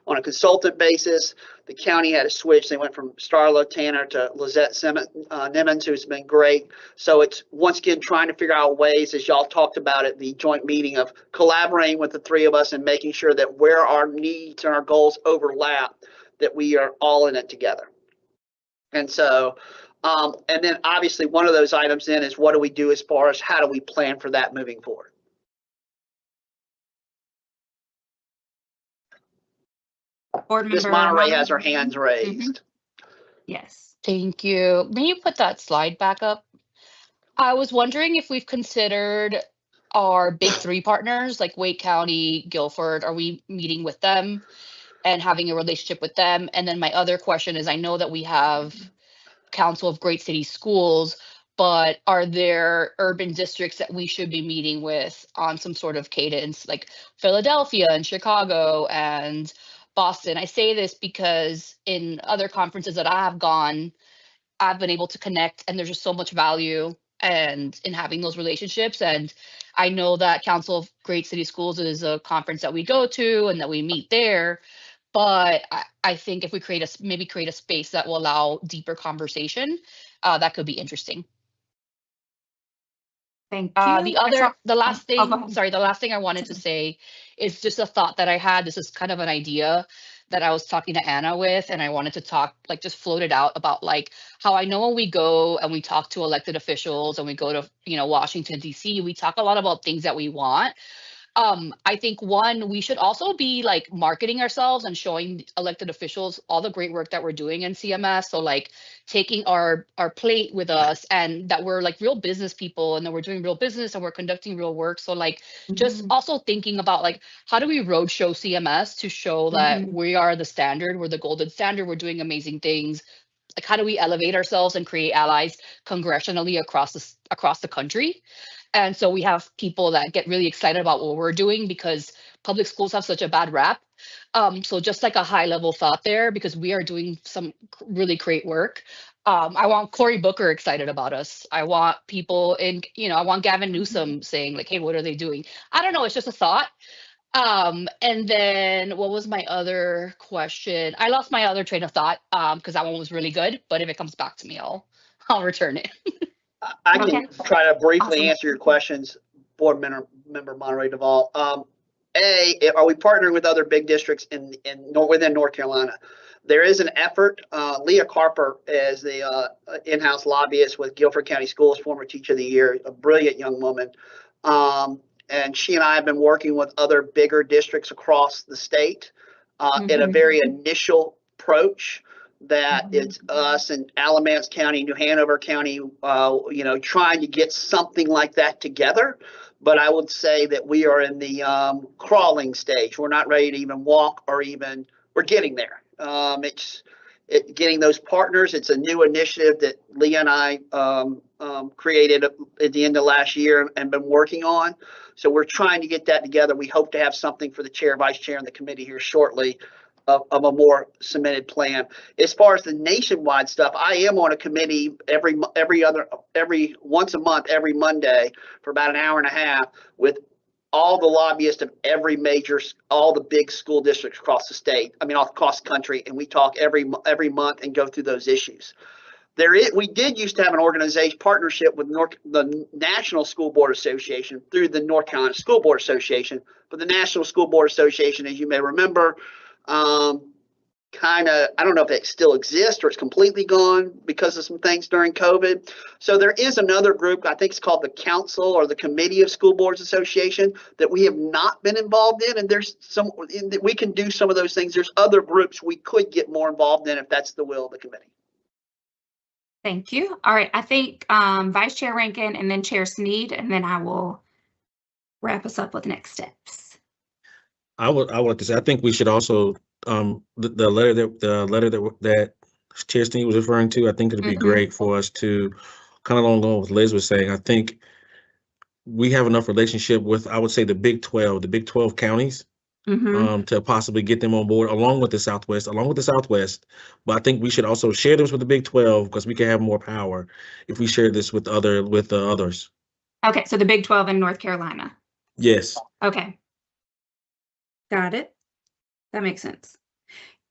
on a consultant basis. The county had a switch. They went from Starla Tanner to Lizette Nimmons, who's been great. So it's once again trying to figure out ways, as y'all talked about at the joint meeting, of collaborating with the 3 of us and making sure that where our needs and our goals overlap, that we are all in it together. And so, and then obviously one of those items then is what do we do as far as how do we plan for that moving forward? Board Miss member Monterey Monterey. has her hands raised. Yes. Thank you. May you put that slide back up? I was wondering if we've considered our big 3 partners like Wake County, Guilford. Are we meeting with them and having a relationship with them? And then my other question is, I know that we have Council of Great City Schools, but are there urban districts that we should be meeting with on some sort of cadence, like Philadelphia and Chicago and Boston? I say this because in other conferences that I have gone, I've been able to connect, and there's just so much value and in having those relationships. And I know that Council of Great City Schools is a conference that we go to and that we meet there. But I think if we maybe create a space that will allow deeper conversation, that could be interesting. Thank you. The last thing, go ahead. sorry, the last thing I wanted to say is just a thought that I had. This is kind of an idea that I was talking to Anna with, and I wanted to talk, like, just float it out about, like, how I know when we go and we talk to elected officials and we go to, Washington, D.C., we talk a lot about things that we want. I think we should also be like marketing ourselves and showing elected officials all the great work that we're doing in CMS. So like taking our plate with us, and that we're like real business people, and that we're doing real business and we're conducting real work. So like just also thinking about like, how do we roadshow CMS to show that we are the standard, we're the golden standard, we're doing amazing things. Like, how do we elevate ourselves and create allies congressionally across the country? And so we have people that get really excited about what we're doing because public schools have such a bad rap. So just like a high level thought there, because we are doing some really great work. I want Cory Booker excited about us. I want people I want Gavin Newsom saying like, hey, what are they doing? I don't know. It's just a thought. And then what was my other question? I lost my other train of thought because that one was really good. But if it comes back to me, I'll return it. I can try to briefly Awesome. answer your questions, Board Member Monterey Duval. Are we partnering with other big districts within North Carolina? There is an effort. Leah Carper is the in-house lobbyist with Guilford County Schools, former Teacher of the Year, a brilliant young woman. And she and I have been working with other bigger districts across the state in a very initial approach. That it's us and Alamance County, New Hanover County, trying to get something like that together. But I would say that we are in the crawling stage. We're not ready to even walk, or we're getting there. It's getting those partners. It's a new initiative that Leah and I created at the end of last year and been working on. So we're trying to get that together. We hope to have something for the chair, vice chair, and the committee here shortly. Of a more cemented plan. As far as the nationwide stuff, I am on a committee every once a month, every Monday for about an hour and a half with all the lobbyists of every all the big school districts across the state, I mean, across the country, and we talk every month and go through those issues. We did used to have an organization partnership with the National School Board Association through the North Carolina School Board Association, but the National School Board Association, as you may remember, I don't know if it still exists or it's completely gone because of some things during COVID. So there is another group, I think it's called the Council or the Committee of School Boards Association, that we have not been involved in. And there's we can do some of those things. There's other groups we could get more involved in if that's the will of the committee. Thank you. All right, I think Vice Chair Rankin and then Chair Sneed, and then I will wrap us up with next steps. I would like to say, I think we should also, the letter that Chair Sneed was referring to, I think it'd be great for us to kind of along with what Liz was saying. I think we have enough relationship with, I would say, the Big 12 counties, to possibly get them on board along with the Southwest. But I think we should also share this with the Big 12 because we can have more power if we share this with the others. Okay, so the Big 12 in North Carolina. Yes. Okay. Got it. That makes sense.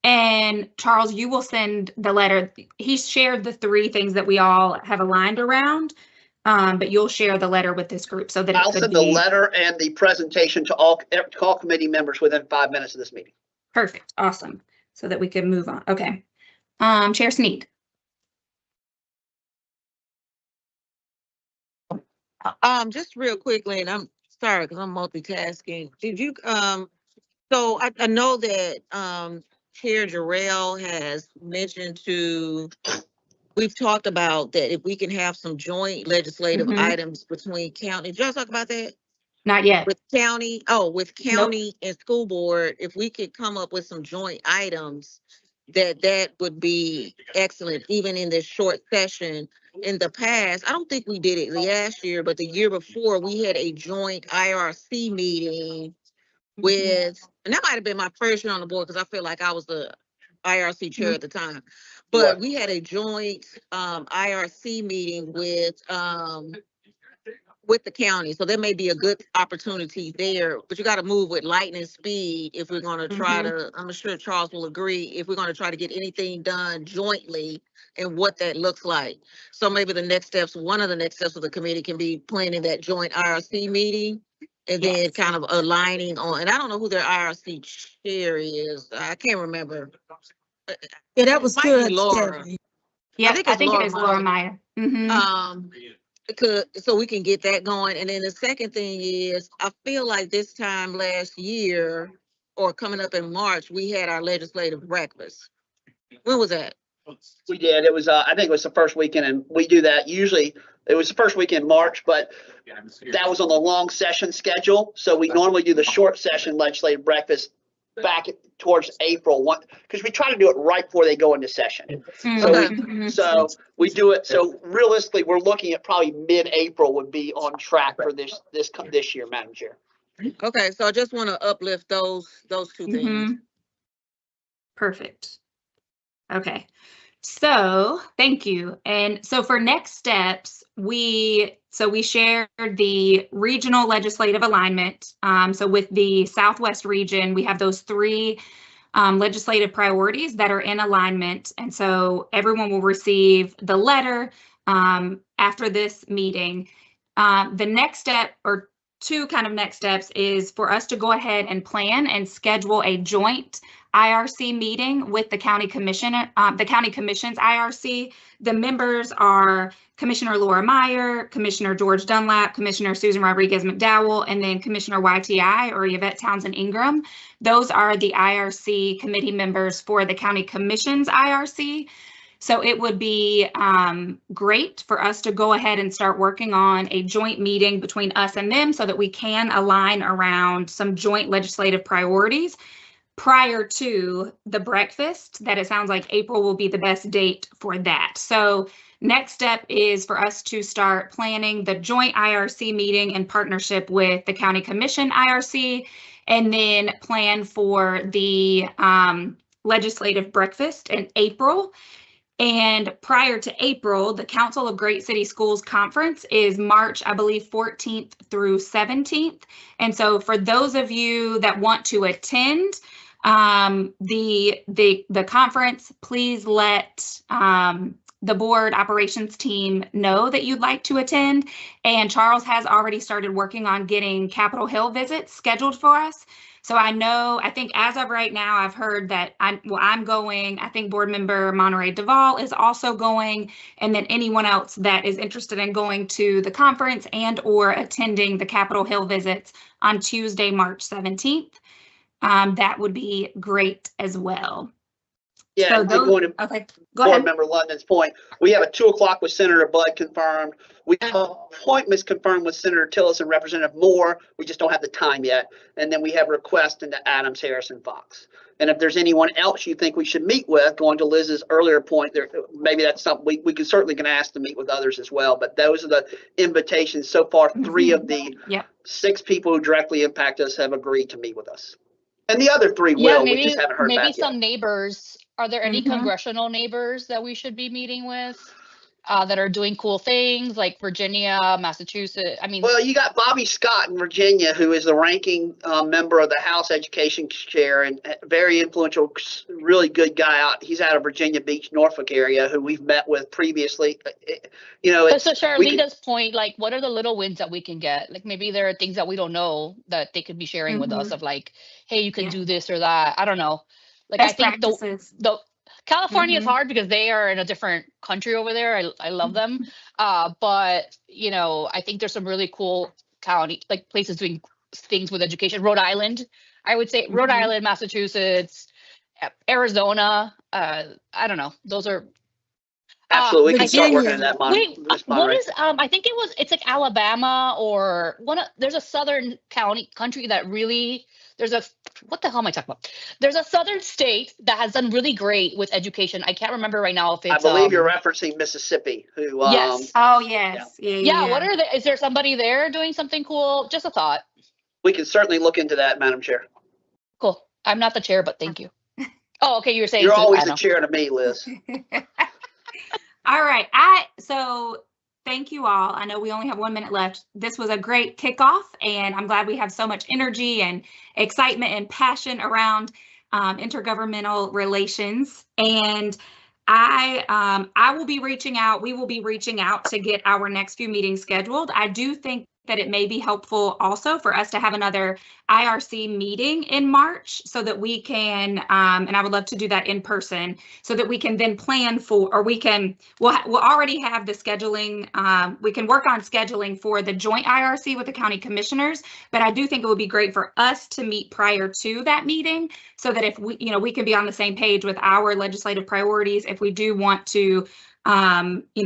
And Charles, you will send the letter. He shared the 3 things that we all have aligned around, but you'll share the letter with this group so that I'll send the letter and the presentation to all committee members within 5 minutes of this meeting. Perfect. Awesome. So that we can move on. Okay. Chair Sneed. Just real quickly, and I'm sorry because I'm multitasking. Did you, so I know that Chair Jarrell has mentioned we've talked about that if we can have some joint legislative items between county. Did y'all talk about that? Not yet. With county, and school board, if we could come up with some joint items, that would be excellent, even in this short session. In the past, I don't think we did it last year, but the year before, we had a joint IRC meeting with, and that might have been my first year on the board because I feel like I was the IRC chair at the time. But we had a joint IRC meeting with the county. So there may be a good opportunity there, but you got to move with lightning speed if we're going to try to, I'm sure Charles will agree, if we're going to try to get anything done jointly and what that looks like. So maybe one of the next steps of the committee can be planning that joint IRC meeting and then kind of aligning on, and I don't know who their IRC chair is. I can't remember. Yeah, that was good. Laura. Yeah, I think it is Laura Meyer. So we can get that going. And then the second thing is, I feel like this time last year or coming up in March, we had our legislative breakfast. When was that? We did. It was, I think it was the first weekend, and we do that usually. It was the first weekend in March, but that was on the long session schedule. So we normally do the short session legislative breakfast back towards April, because we try to do it right before they go into session. So we do it. So realistically, we're looking at probably mid-April would be on track for this year, Madam Chair. Okay, so I just want to uplift those 2 things. Perfect. Okay. So thank you. And so for next steps, we shared the regional legislative alignment. So with the Southwest region, we have those 3 legislative priorities that are in alignment. And so everyone will receive the letter after this meeting. The next step, or 2 kind of next steps, is for us to go ahead and plan and schedule a joint IRC meeting with the county commission, the county commission's IRC. The members are Commissioner Laura Meyer, Commissioner George Dunlap, Commissioner Susan Rodriguez McDowell, and then Commissioner YTI or Yvette Townsend Ingram. Those are the IRC committee members for the county commission's IRC. So it would be great for us to go ahead and start working on a joint meeting between us and them so that we can align around some joint legislative priorities prior to the breakfast. That it sounds like April will be the best date for that. So next step is for us to start planning the joint IRC meeting in partnership with the County Commission IRC, and then plan for the legislative breakfast in April. And prior to April, the Council of Great City Schools Conference is March, I believe, 14th through 17th. And so for those of you that want to attend the conference, please let the board operations team know that you'd like to attend. And Charles has already started working on getting Capitol Hill visits scheduled for us. So I think as of right now, I've heard that I'm going. I think board member Monterey Duval is also going. And then anyone else that is interested in going to the conference and or attending the Capitol Hill visits on Tuesday, March 17th, that would be great as well. Yeah, So and going to okay, go Board ahead. Member London's point, we have a 2 o'clock with Senator Budd confirmed. We have appointments confirmed with Senator Tillis and Representative Moore. We just don't have the time yet. And then we have requests into Adams, Harrison, Fox. And if there's anyone else you think we should meet with, going to Liz's earlier point, there maybe that's something we can certainly can ask to meet with others as well. But those are the invitations so far. 3 of the 6 people who directly impact us have agreed to meet with us. And the other 3 will. Maybe, we just haven't heard maybe back some yet. neighbors. Are there any congressional neighbors that we should be meeting with that are doing cool things like Virginia, Massachusetts? I mean, well, you got Bobby Scott in Virginia, who is the ranking member of the House Education Chair and very influential, really good guy out. He's out of Virginia Beach, Norfolk area, who we've met with previously. You know, but so Charlita's point, like, what are the little wins that we can get? Like, maybe there are things that we don't know that they could be sharing with us of like, hey, you can do this or that. I don't know. Like, Best I think practices. the California is hard because they are in a different country over there. I love them. But, you know, I think there's some really cool county, like places doing things with education. Rhode Island, I would say Rhode Island, Massachusetts, Arizona. I don't know. Those are. Absolutely, we can start working Virginia. on that. Wait, what is I think it's like Alabama or there's a southern country that really what the hell am I talking about? There's a southern state that has done really great with education. I can't remember right now if it's. I believe you're referencing Mississippi, who. Yes. Oh yes. Yeah. What are is there somebody there doing something cool? Just a thought. We can certainly look into that, Madam Chair. Cool. I'm not the chair, but thank you. Oh, okay. You were saying you're always the chair to me, Liz. All right. So thank you all. I know we only have 1 minute left. This was a great kickoff, and I'm glad we have so much energy and excitement and passion around intergovernmental relations. And I will be reaching out. We will be reaching out to get our next few meetings scheduled. I do think that it may be helpful also for us to have another IRC meeting in March so that we can, and I would love to do that in person, so that we can then plan for, or we'll already have the scheduling, we can work on scheduling for the joint IRC with the county commissioners, but I do think it would be great for us to meet prior to that meeting so that if we, we can be on the same page with our legislative priorities, if we do want to,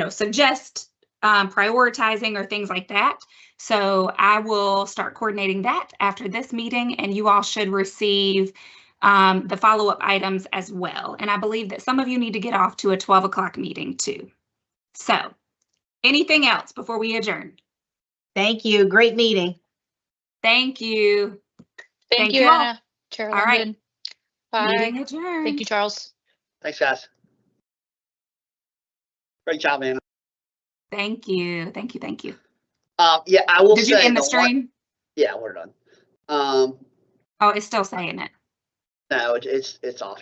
suggest prioritizing or things like that. So I will start coordinating that after this meeting, and you all should receive the follow-up items as well. And I believe that some of you need to get off to a 12 o'clock meeting too. So anything else before we adjourn? Thank you. Great meeting. Thank you. Thank you, all. Anna. Chair All right. London. Bye. Meeting adjourned. Thank you, Charles. Thanks, guys. Great job, Anna. Thank you. Thank you. Thank you. Yeah, I will say. Did you end the stream? Yeah, we're done. Oh, it's still saying it. No, it's off.